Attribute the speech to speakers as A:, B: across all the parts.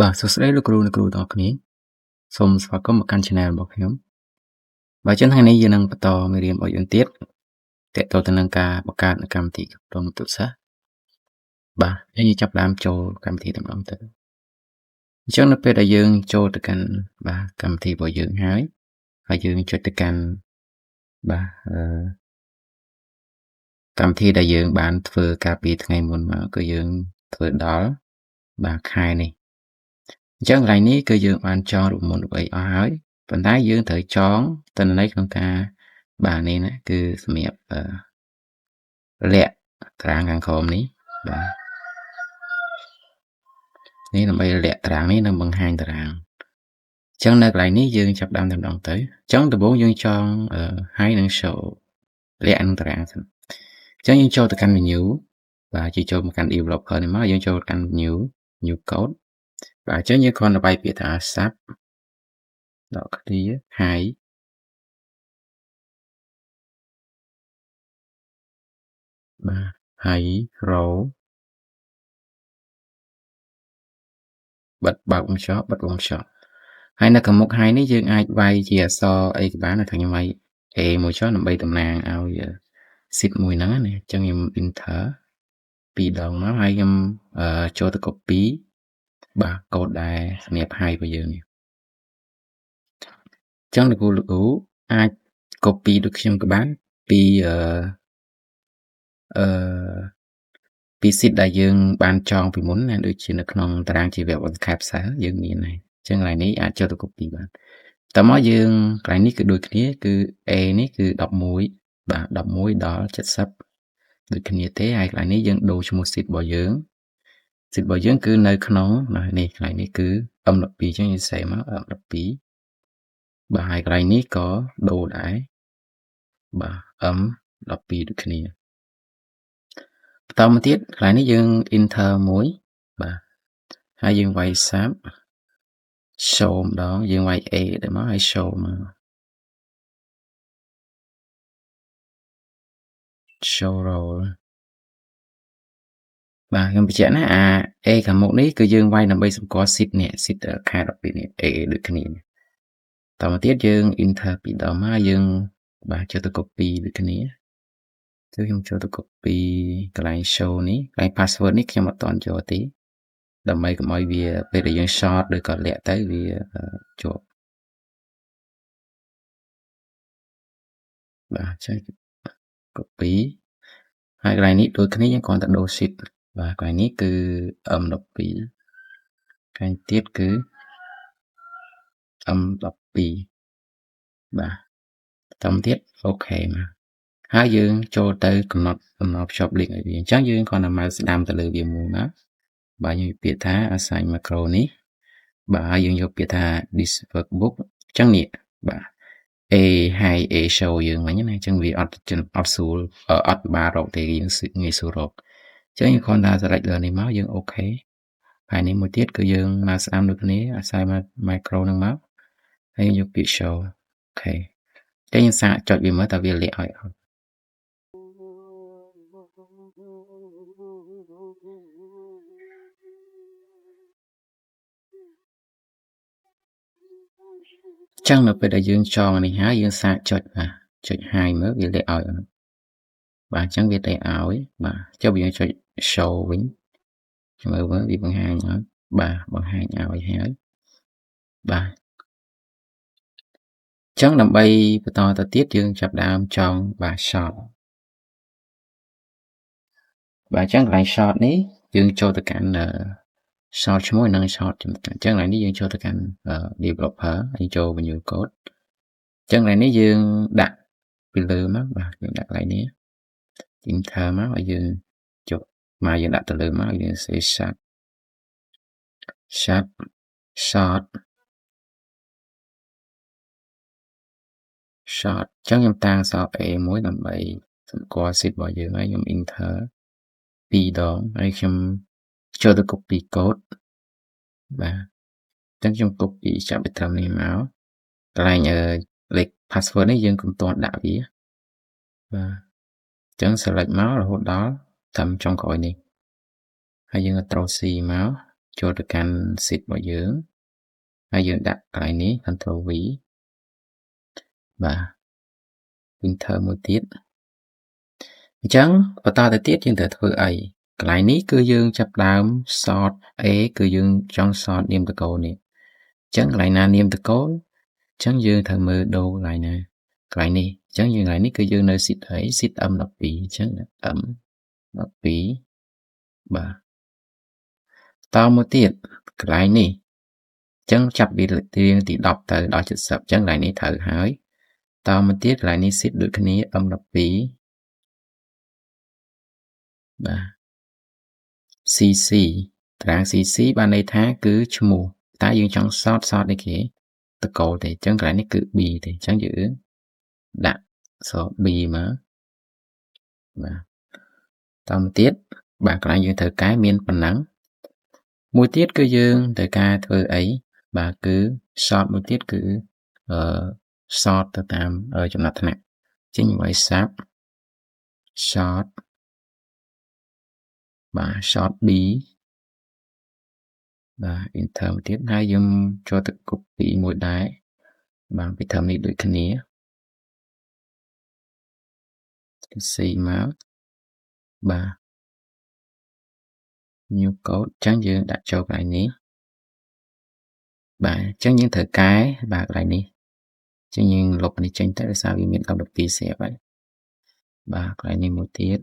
A: បាទសួស្តីលោកគ្រូទាំងអស់គ្នាសូមស្វាគមន៍មកកាន់ Channel របស់ខ្ញុំបាទចឹងថ្ងៃនេះយើងនឹងបន្តមេរៀនរបស់យើងទៀតទាក់ទងទៅនឹងការបង្កើតកម្មវិធីគ្រប់គ្រងទូរស័ព្ទបាទហើយយើងចាប់ផ្ដើមចូលកម្មវិធីតែម្ដងទៅអញ្ចឹងនៅពេលដែលយើងចូលទៅកាន់បាទកម្មវិធីរបស់យើងហើយយើងចុចទៅកាន់បាទកម្មវិធីដែលយើងបានធ្វើកាលពីថ្ងៃមុនមកគឺយើងធ្វើដល់បាទខែនេះអញ្ចឹងកន្លែងនេះគឺយើងបានចងរូបមន្តរូបអីអស់ហើយប៉ុន្តែយើងត្រូវចងទិន្នន័យក្នុងការបាទនេះណាគឺសម្រាប់លាក់តារាងខាងក្រោមនេះបាទនេះដើម្បីលាក់តារាងនេះនិងបង្ហាញតារាងអញ្ចឹងនៅកន្លែងនេះយើងចាប់ដើមតែម្ដងទៅអញ្ចឹងដំបូងយើងចងហើយនឹង show លាក់នឹងតារាងសិនអញ្ចឹងយើងចូលទៅកាន់ menu បាទជិះចូលមកកាន់ developer នេះមកយើងចូលកាន់ new code បាទអញ្ចឹងយើងគ្រាន់តែបាយពាក្យថា sub ដក clear hi បាទ hi row បិទបើកវងខ្យល់បិទវងខ្យល់ហើយនៅខាងមុខ hi នេះយើងអាចវាយជាអក្សរអីក៏បានតែខ្ញុំវាយ A មួយចុះដើម្បីតំណាងឲ្យ sheet មួយហ្នឹងណាអញ្ចឹងខ្ញុំ enter 2ដងមកហើយខ្ញុំចូលទៅ copy បាទ code ដែលសម្រាប់ hi របស់យើងនេះអញ្ចឹងលោកគ្រូអាច copy ដូចខ្ញុំក៏បានពីពី sheet ដែលយើងបានចងពីមុនណាដូចជានៅក្នុងតារាងជីវៈ WhatsApp cell យើងមានហើយអញ្ចឹងកន្លែងនេះអាចចូលទៅ copy បានតើមកយើងកន្លែងនេះគឺដូចគ្នាគឺ A នេះគឺ11បាទ11ដល់70ដូចគ្នាទេហើយកន្លែងនេះយើងដូរឈ្មោះ sheet របស់យើង sheet របស់យើងគឺនៅក្នុងនេះកន្លែងនេះគឺ M12 អញ្ចឹងយើងសេមក M12 បាទហើយកន្លែងនេះក៏ដូរដែរបាទ M12 ដូចគ្នាបន្តមកទៀតកន្លែងនេះយើង enter មួយបាទហើយយើងវាយ sub show ម្ដងយើងវាយ A ទៅមកហើយ show មក show role បាទខ្ញុំបញ្ជាក់ណាអា A ខាងមុខនេះគឺយើងវាយដើម្បីសម្គាល់ sheet នេះ sheet ខែ12នេះ A ដូចគ្នាតមកទៀតយើង enter 2ដងមកយើងបាទចូលទៅ copy ដូចគ្នាគឺខ្ញុំចូលទៅ copy កន្លែង show នេះកន្លែង password នេះខ្ញុំអត់ទាន់ចូលទេដើម្បីកុំឲ្យវាពេលដែលយើង short ឬក៏លាក់ទៅវាជាប់បាទចេះ copy ហើយកន្លែងនេះដូចគ្នាយើងគ្រាន់តែដូរ sheet បាទកន្លែងនេះគឺ M12 កន្លែងទៀតគឺ M12 បាទបន្តទៀតអូខេមកហើយយើងចូលទៅកំណត់ភ្ជាប់ link ឲ្យវាអញ្ចឹងយើងគ្រាន់តែ mouse ស្ដាំទៅលើវាមួយណាបាទយើងពាក្យថា assign macro នេះបាទហើយយើងយកពាក្យថា this workbook អញ្ចឹងនេះបាទ A ហើយ A show យើងវិញណាអញ្ចឹងវាអត់ស្រួលអត់បារកទេយើងងាយស្រួលរកអញ្ចឹងយើងគ្រាន់តែ select លើនេះមកយើងអូខេហើយនេះមួយទៀតគឺយើងមកស្ដាំដូចគ្នា assign macro នឹងមកហើយយើងយកពាក្យ show អូខេតែយើងសាកចុចវាមើលតើវាលាក់ឲ្យអត់ចឹងនៅពេលដែលយើងចងនេះហើយយើងសាកចុចចុច high មើលវាលាក់ឲ្យអត់បាទអញ្ចឹងវាតែឲ្យបាទចុះយើងចុច show វិញមើលវាបង្ហាញអត់បាទបង្ហាញឲ្យហើយបាទចឹងដើម្បីបន្តទៅទៀតយើងចាប់ដើមចងបាទ short បាទចឹងកន្លែង short នេះយើងចូលទៅកាន់short ឈ្មោះនិង short អញ្ចឹងកន្លែងនេះយើងចូលទៅកាន់ developer ហើយចូល menu code អញ្ចឹងកន្លែងនេះយើងដាក់ពីលើមកបាទយើងដាក់កន្លែងនេះ enter មកឲ្យយើងចុចមកយើងដាក់ទៅលើមកយើង say short short អញ្ចឹងខ្ញុំតាំងអក្សរ A មួយដើម្បីសម្គាល់ sheet របស់យើងហើយខ្ញុំ enter 2ដងហើយខ្ញុំចូលទៅ copy code បាទអញ្ចឹងខ្ញុំ copy ចាប់ពីត្រឹមនេះមកកន្លែងលេខ password នេះយើងកុំទាន់ដាក់វាបាទអញ្ចឹង select មករហូតដល់ត្រឹមចុងក្រោយនេះហើយយើង Ctrl C មក ចូលទៅកាន់ sheet របស់យើងហើយយើងដាក់កន្លែងនេះ Ctrl V បាទ printer មួយទៀតអញ្ចឹងបន្តទៅទៀតយើងត្រូវធ្វើអីកន្លែងនេះគឺយើងចាប់ដើម sort A គឺយើងចង់ sort នាមតកូលនេះអញ្ចឹងកន្លែងណានាមតកូលអញ្ចឹងយើងត្រូវមើលដូរកន្លែងណាកន្លែងនេះអញ្ចឹងយើងកន្លែងនេះគឺយើងនៅ sheet អី sheet M12 អញ្ចឹង M12 បាទតមកទៀតកន្លែងនេះអញ្ចឹងចាប់ពីរៀងទី10ទៅដល់70អញ្ចឹងកន្លែងនេះត្រូវហើយតមកទៀតកន្លែងនេះ sheet ដូចគ្នា M12 បាទ CC តារាង CC បានន័យថាគឺឈ្មោះតែយើងចង់សតអីគេតកូលទេអញ្ចឹងកន្លែងនេះគឺ B ទេអញ្ចឹងយើងដាក់ស B មកបាទតមកទៀតបាទកន្លែងយើងត្រូវកែមានប៉ុណ្ណឹងមួយទៀតគឺយើងត្រូវការធ្វើអីបាទគឺ sort មួយទៀតគឺsort ទៅតាមចំណាត់ថ្នាក់ចេញឲ្យ sub sort បាទ sort B បាទ enter មួយទៀតហើយយើងចូលទៅ copy មួយដែរបាទពីធំនេះដូចគ្នា C មកបាទ new code អញ្ចឹងយើងដាក់ចូលកន្លែងនេះបាទអញ្ចឹងយើងត្រូវកែបាទកន្លែងនេះអញ្ចឹងយើងលុបនេះចេញទៅដោយសារវាមាន12ស្រាប់ហើយបាទកន្លែងនេះមួយទៀត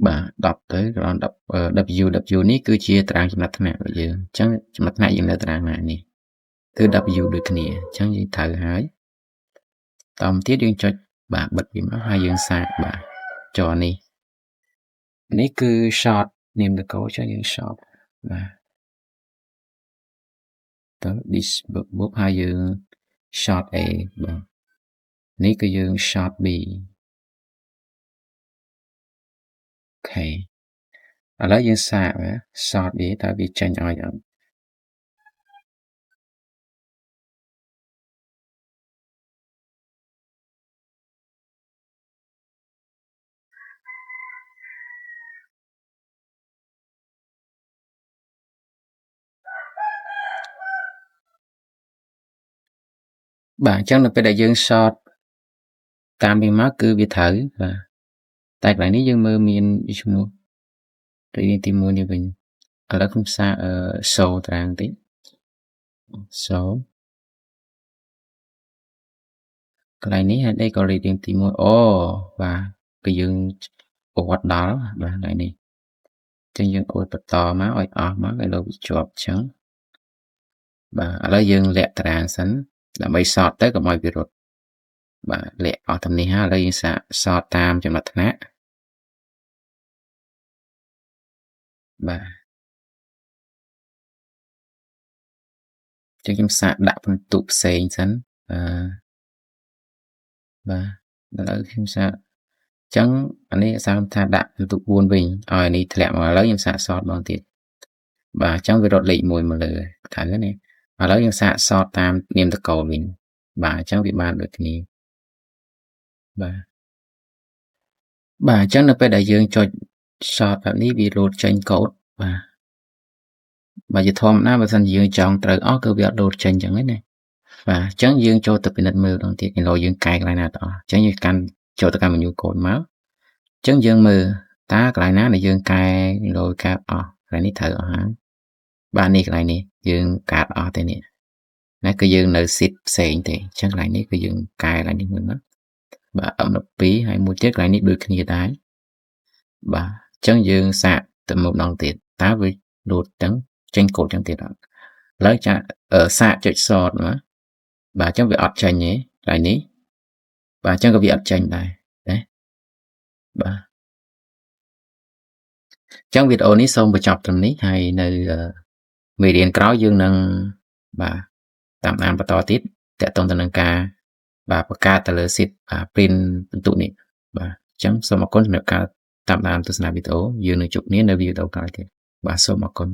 A: បាទ10ទៅក្រោម10 W នេះគឺជាតារាងចំណាត់ថ្នាក់របស់យើងអញ្ចឹងចំណាត់ថ្នាក់យើងនៅតារាងណានេះគឺ W ដូចគ្នាអញ្ចឹងយើងត្រូវហើយតមកទៀតយើងចុចបាទបិទវាមកហើយយើងសាកបាទចอនេះគឺ short នាមតកូលអញ្ចឹងយើង short បាទទៅ this book ហើយយើង short A បាទនេះគឺយើង short B អូខេឥឡូវយើងសាក short វាតើវាចេញឲ្យអត់បាទអញ្ចឹងនៅពេលដែលយើង short តាមវាមកគឺវាត្រូវបាទតែកន្លែងនេះយើងមើលមានឈ្មោះទី1នេះវិញឥឡូវខ្ញុំសាកshow តារាងតិច show កន្លែងនេះហេតុអីក៏លេខរៀងទី1អូបាទគឺយើងប្រវត្តិដល់បាទកន្លែងនេះអញ្ចឹងយើងអូនបន្តមកឲ្យអស់មកឲ្យលោកវាជាប់អញ្ចឹងបាទឥឡូវយើងលាក់តារាងសិនដើម្បីសតទៅកុំឲ្យវារត់បាទលាក់អស់ទាំងនេះហើយឥឡូវយើងសាកសតតាមចំណាត់ថ្នាក់បាទចឹងខ្ញុំសាកដាក់ពិន្ទុផ្សេងសិនបាទឥឡូវខ្ញុំសាកចឹងអានេះសាកថាដាក់ពិន្ទុ4វិញឲ្យនេះធ្លាក់មកឥឡូវខ្ញុំសាកសតបងទៀតបាទចឹងវារត់លេខ1មកលើត្រូវទេនេះឥឡូវយើងសាកសតតាមនាមតកូលវិញបាទអញ្ចឹងវាបានដូចគ្នាបាទអញ្ចឹងនៅពេលដែលយើងចុច short បែបនេះវាលោតចេញកូដបាទជាធម្មតាបើសិនជាយើងចង់ត្រូវអស់គឺវាអត់លោតចេញអញ្ចឹងណាបាទអញ្ចឹងយើងចូលទៅពិនិត្យមើលដងទៀតឥឡូវយើងកែកន្លែងណាទៅអស់អញ្ចឹងយើងកាន់ចូលទៅកាន់ menu code មកអញ្ចឹងយើងមើលតើកន្លែងណាដែលយើងកែឡូយកាតអស់កន្លែងនេះត្រូវអស់ហើយបាទនេះកន្លែងនេះយើងកាតអស់ទេនេះណាគឺយើងនៅ sheet ផ្សេងទេអញ្ចឹងកន្លែងនេះគឺយើងកែកន្លែងនេះមួយមកបាទ M12 ហើយមួយទៀតកន្លែងនេះដូចគ្នាដែរបាទអញ្ចឹងយើងសាកទៅមកម្ដងទៀតតើវាលោតទាំងចេញកូដចឹងទៀតអត់ឥឡូវចាសាកចុច sort មកបាទអញ្ចឹងវាអត់ចេញទេកន្លែងនេះបាទអញ្ចឹងក៏វាអត់ចេញដែរណាបាទអញ្ចឹងវីដេអូនេះសូមបញ្ចប់ត្រឹមនេះហើយនៅមេរៀនក្រោយយើងនឹងបាទតាមដានបន្តទៀតតាក់ទងទៅនឹងការបាទបង្កើតទៅលើ sheet print ពិន្ទុនេះបាទអញ្ចឹងសូមអរគុណសម្រាប់ការតាមដានទស្សនាវីដេអូយើងនឹងជួបគ្នានៅវីដេអូក្រោយទៀតបាទសូមអរគុណ